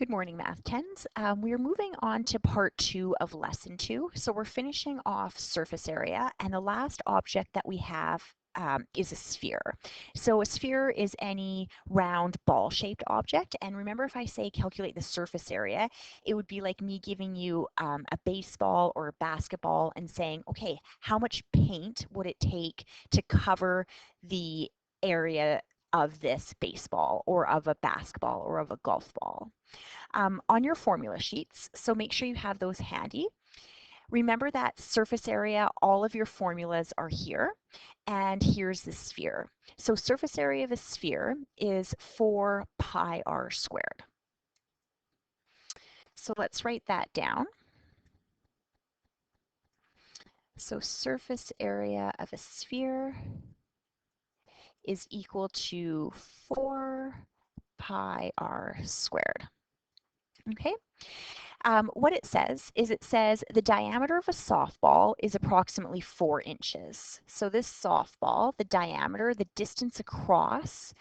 Good morning, Math 10s. We are moving on to part 2 of lesson 2. So we're finishing off surface area, and the last object that we have is a sphere. So a sphere is any round ball-shaped object. And remember, if I say calculate the surface area, it would be like me giving you a baseball or a basketball and saying, okay, how much paint would it take to cover the area of this baseball or of a basketball or of a golf ball? On your formula sheets, so make sure you have those handy. Remember that surface area, all of your formulas are here, and here's the sphere. So surface area of a sphere is 4 pi r squared. So let's write that down. So surface area of a sphere is equal to 4 pi r squared. Okay, what it says is the diameter of a softball is approximately 4 inches. So this softball, the diameter, the distance across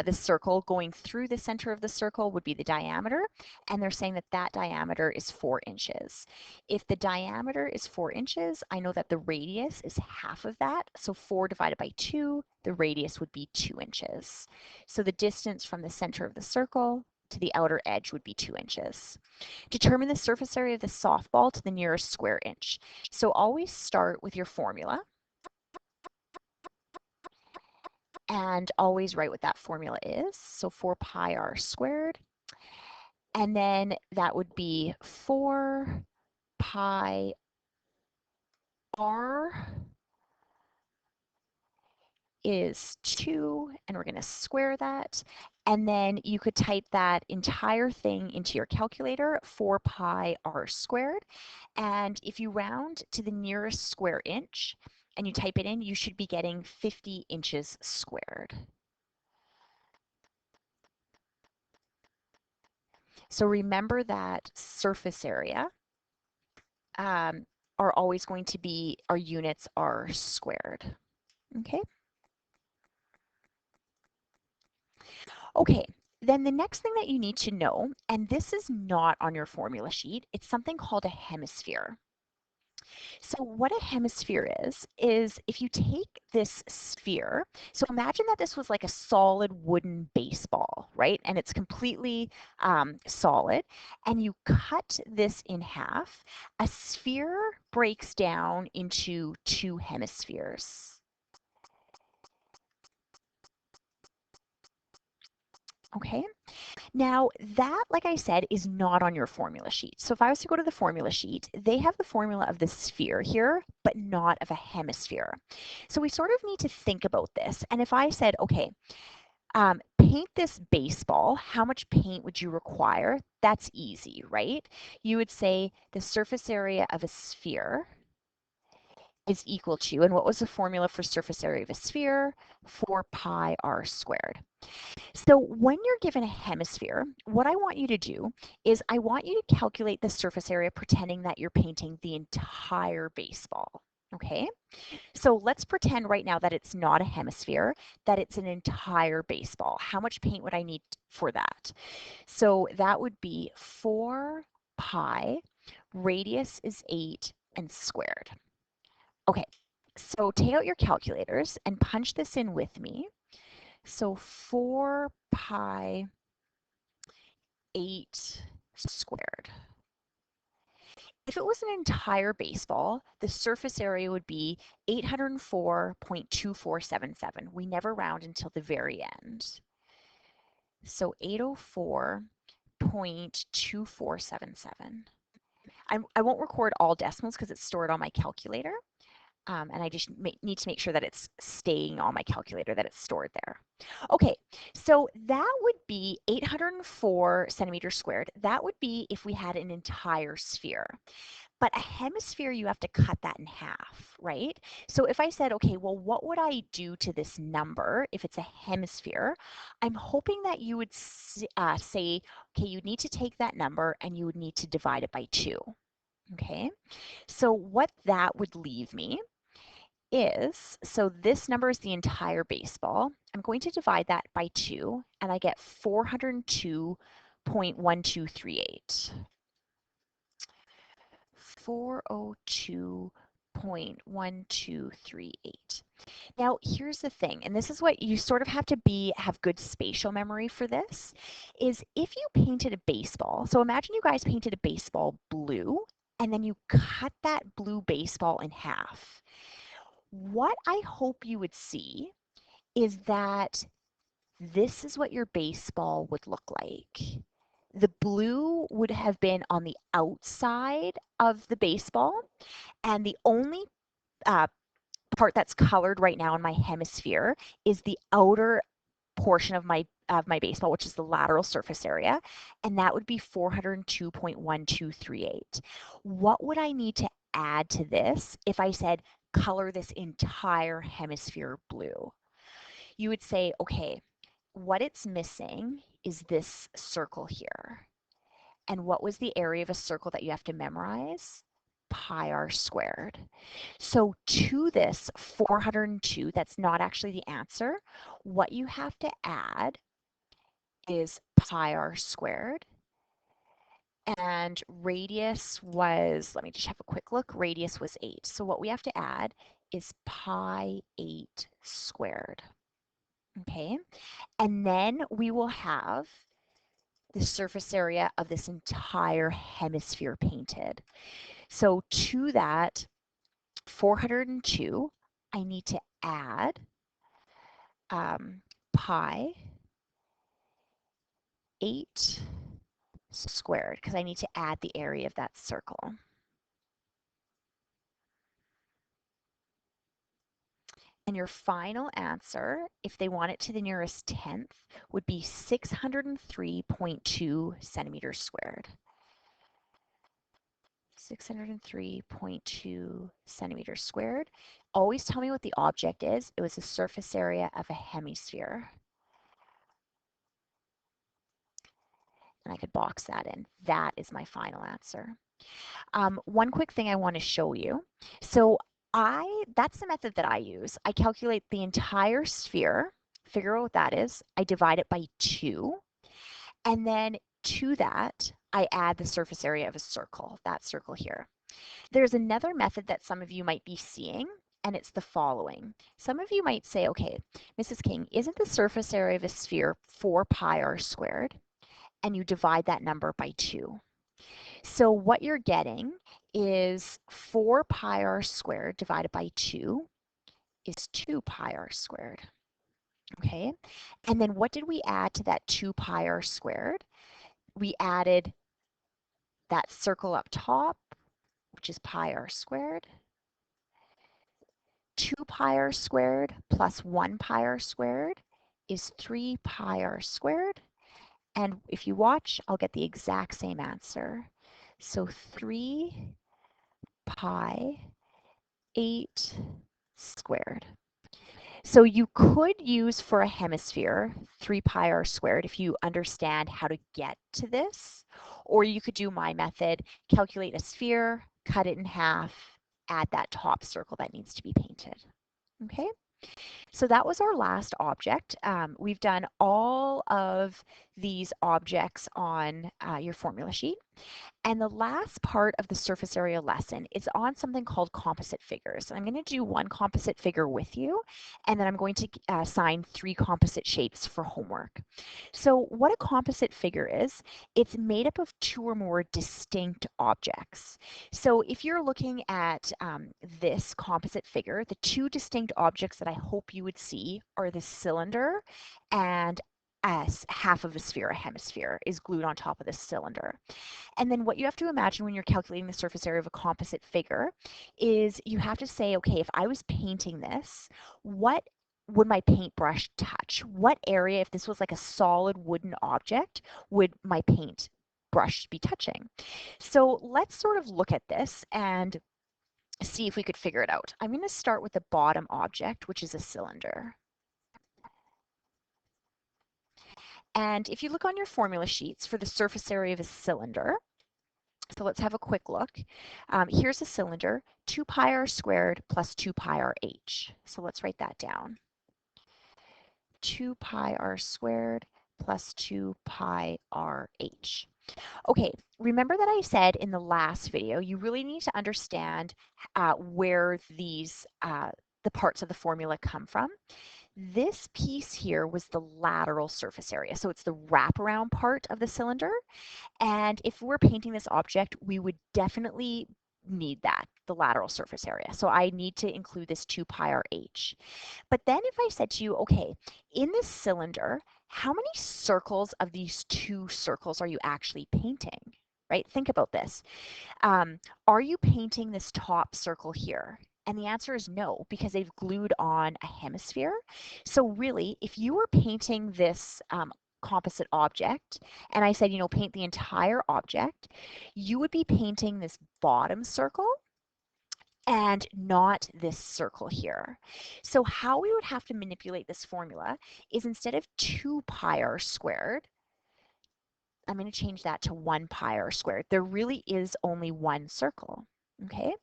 the circle going through the center of the circle would be the diameter, and they're saying that that diameter is 4 inches. If the diameter is 4 inches, I know that the radius is half of that, so 4 divided by 2, the radius would be 2 inches. So the distance from the center of the circle to the outer edge would be 2 inches. Determine the surface area of the softball to the nearest square inch. So always start with your formula and always write what that formula is. So 4 pi r squared. And then that would be 4 pi r is 2, and we're going to square that. And then you could type that entire thing into your calculator, 4 pi r squared. And if you round to the nearest square inch and you type it in, you should be getting 50 inches squared. So remember that surface area are always going to be, our units are squared. Okay. Okay, then the next thing that you need to know, and this is not on your formula sheet, it's something called a hemisphere. So what a hemisphere is if you take this sphere, so imagine that this was like a solid wooden baseball, right? And it's completely solid, and you cut this in half, a sphere breaks down into 2 hemispheres. Okay, now that, like I said, is not on your formula sheet. So if I was to go to the formula sheet, they have the formula of the sphere here, but not of a hemisphere. So we sort of need to think about this. And if I said, okay, paint this baseball, how much paint would you require? That's easy, right? You would say the surface area of a sphere is equal to, and what was the formula for surface area of a sphere? 4 pi r squared. So when you're given a hemisphere, what I want you to do is I want you to calculate the surface area pretending that you're painting the entire baseball. Okay, so let's pretend right now that it's not a hemisphere, that it's an entire baseball. How much paint would I need for that? So that would be 4 pi, radius is 8, and squared. Okay, so take out your calculators and punch this in with me. So 4 pi 8 squared. If it was an entire baseball, the surface area would be 804.2477. We never round until the very end. So 804.2477. I won't record all decimals because it's stored on my calculator. And I just need to make sure that it's staying on my calculator, that it's stored there. Okay, so that would be 804 centimeters squared. That would be if we had an entire sphere. But a hemisphere, you have to cut that in half, right? So if I said, okay, well, what would I do to this number if it's a hemisphere? I'm hoping that you would say, okay, you need to take that number and you would need to divide it by 2. Okay, so what that would leave me is, so this number is the entire baseball. I'm going to divide that by 2, and I get 402.1238. 402.1238. Now, here's the thing, and this is what you sort of have to have good spatial memory for this, is if you painted a baseball, so imagine you guys painted a baseball blue, and then you cut that blue baseball in half. What I hope you would see is that this is what your baseball would look like. The blue would have been on the outside of the baseball, and the only uh, part that's colored right now in my hemisphere is the outer portion of my baseball, which is the lateral surface area, and that would be 402.1238. What would I need to add to this if I said color this entire hemisphere blue? You would say, okay, what it's missing is this circle here. And what was the area of a circle that you have to memorize? Pi r squared. So to this 402, that's not actually the answer. What you have to add is pi r squared. And radius was, let me just have a quick look, radius was 8. So what we have to add is pi 8 squared. Okay, and then we will have the surface area of this entire hemisphere painted. So to that 402, I need to add pi 8 squared because I need to add the area of that circle. And your final answer, if they want it to the nearest tenth, would be 603.2 centimeters squared. 603.2 centimeters squared. Always tell me what the object is. It was the surface area of a hemisphere. And I could box that in. That is my final answer. One quick thing I want to show you. So that's the method that I use. I calculate the entire sphere, figure out what that is. I divide it by 2. And then to that, I add the surface area of a circle, that circle here. There's another method that some of you might be seeing, and it's the following. Some of you might say, okay, Mrs. King, isn't the surface area of a sphere 4 pi r squared? And you divide that number by 2. So what you're getting is 4 pi r squared divided by 2 is 2 pi r squared. Okay, and then what did we add to that 2 pi r squared? We added that circle up top, which is pi r squared. 2 pi r squared plus 1 pi r squared is 3 pi r squared. And if you watch, I'll get the exact same answer. So 3 pi 8 squared. So you could use for a hemisphere 3 pi r squared if you understand how to get to this, or you could do my method, calculate a sphere, cut it in half, add that top circle that needs to be painted. Okay, so that was our last object. We've done all of these objects on your formula sheet. And the last part of the surface area lesson is on something called composite figures. I'm going to do one composite figure with you, and then I'm going to assign 3 composite shapes for homework. So what a composite figure is, it's made up of 2 or more distinct objects. So if you're looking at this composite figure, the 2 distinct objects that I hope you would see are the cylinder and half of a sphere, a hemisphere, is glued on top of the cylinder. And then what you have to imagine when you're calculating the surface area of a composite figure is you have to say, okay, if I was painting this, what would my paintbrush touch? What area, if this was like a solid wooden object, would my paintbrush be touching? So let's sort of look at this and see if we could figure it out. I'm going to start with the bottom object, which is a cylinder. And if you look on your formula sheets for the surface area of a cylinder, so let's have a quick look. Here's a cylinder, 2 pi r squared plus 2 pi r h. So let's write that down. 2 pi r squared plus 2 pi RH. Okay, remember that I said in the last video, you really need to understand where the parts of the formula come from. This piece here was the lateral surface area, so it's the wraparound part of the cylinder. And if we're painting this object, we would definitely need that, the lateral surface area. So I need to include this 2 pi RH. But then if I said to you, okay, in this cylinder, how many circles of these 2 circles are you actually painting? Right? Think about this. Are you painting this top circle here? And the answer is no, because they've glued on a hemisphere. So really, if you were painting this composite object, and I said, paint the entire object, you would be painting this bottom circle and not this circle here. So how we would have to manipulate this formula is instead of 2 pi r squared, I'm going to change that to 1 pi r squared. There really is only one circle, okay?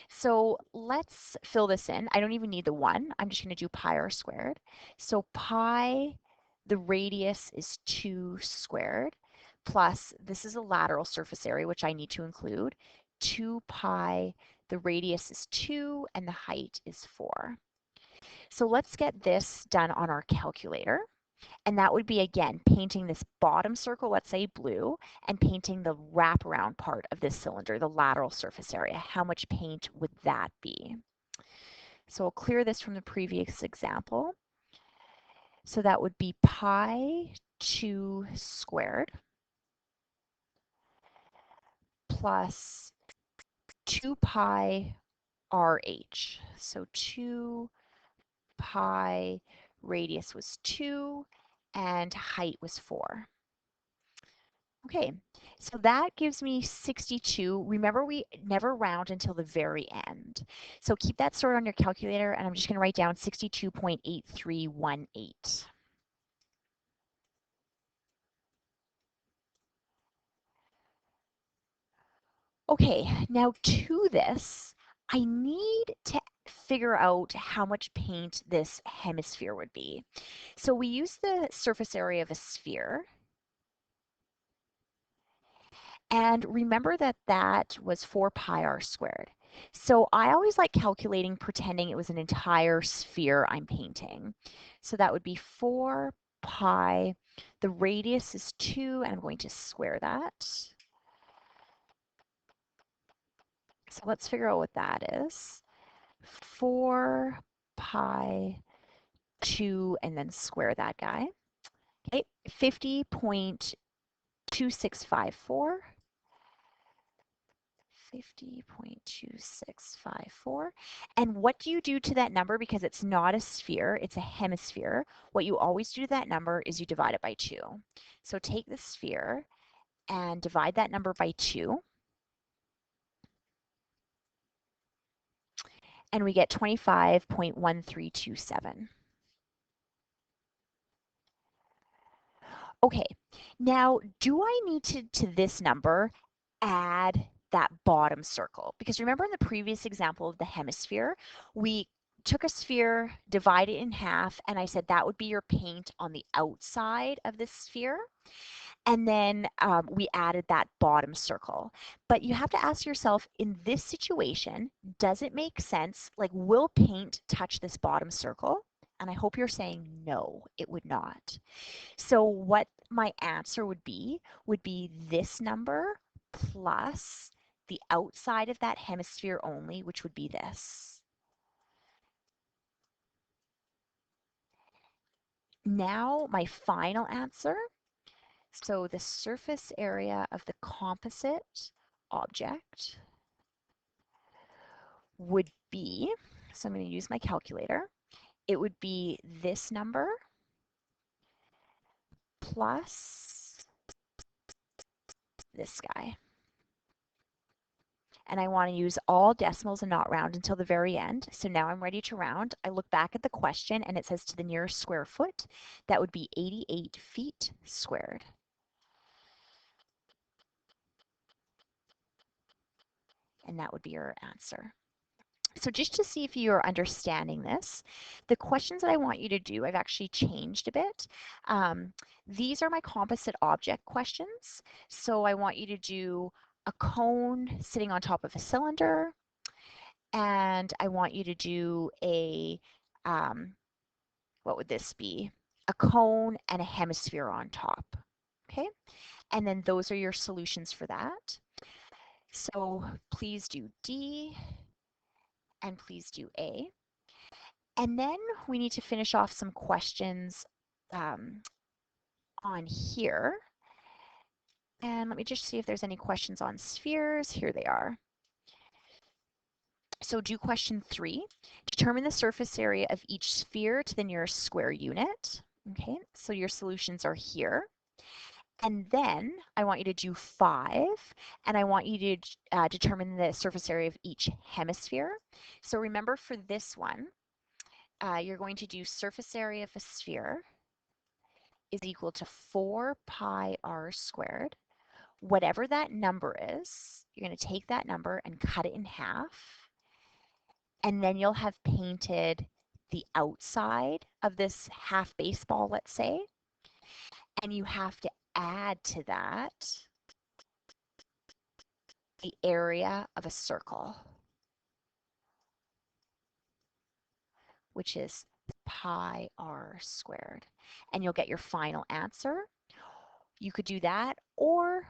So let's fill this in. I don't even need the 1. I'm just going to do pi r squared. So pi, the radius is 2 squared, plus this is a lateral surface area, which I need to include, 2 pi, the radius is 2, and the height is 4. So let's get this done on our calculator. And that would be, again, painting this bottom circle, let's say blue, and painting the wraparound part of this cylinder, the lateral surface area. How much paint would that be? So I'll clear this from the previous example. So that would be pi 2 squared plus 2 pi RH. So 2 pi, radius was 2, and height was 4. Okay, so that gives me 62. Remember, we never round until the very end. So keep that stored on your calculator, and I'm just going to write down 62.8318. Okay, now to this, I need to figure out how much paint this hemisphere would be. So we use the surface area of a sphere. And remember that that was 4 pi r squared. So I always like calculating, pretending it was an entire sphere I'm painting. So that would be 4 pi. The radius is 2, and I'm going to square that. So let's figure out what that is. 4 pi 2, and then square that guy. Okay, 50.2654. 50.2654. And what do you do to that number? Because it's not a sphere, it's a hemisphere. What you always do to that number is you divide it by 2. So take the sphere and divide that number by 2. And we get 25.1327. Okay, now do I need to this number add that bottom circle? Because remember in the previous example of the hemisphere, we took a sphere, divided it in half, and I said that would be your paint on the outside of the sphere. And then we added that bottom circle. But you have to ask yourself, in this situation, does it make sense? Like, will paint touch this bottom circle? And I hope you're saying no, it would not. So what my answer would be this number plus the outside of that hemisphere only, which would be this. Now my final answer. So the surface area of the composite object would be, so I'm going to use my calculator, it would be this number plus this guy. And I want to use all decimals and not round until the very end. So now I'm ready to round. I look back at the question and it says to the nearest square foot. That would be 88 feet squared. And that would be your answer. So just to see if you're understanding this, the questions that I want you to do, I've actually changed a bit. Um, these are my composite object questions. So I want you to do a cone sitting on top of a cylinder, and I want you to do what would this be? A cone and a hemisphere on top. Okay, and then those are your solutions for that. So please do D and please do A. And then we need to finish off some questions um, on here. And let me just see if there's any questions on spheres. Here they are. So do question 3. Determine the surface area of each sphere to the nearest square unit. Okay, so your solutions are here. And then I want you to do 5, and I want you to determine the surface area of each hemisphere. So remember for this one, you're going to do surface area of a sphere is equal to 4 pi r squared. Whatever that number is, you're going to take that number and cut it in half, and then you'll have painted the outside of this half baseball, let's say, and you have to add to that the area of a circle, which is pi r squared, and you'll get your final answer. You could do that, or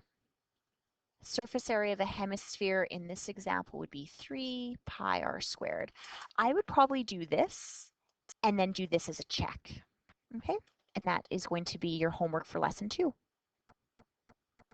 surface area of a hemisphere in this example would be 3 pi r squared. I would probably do this and then do this as a check. Okay, and that is going to be your homework for lesson 2.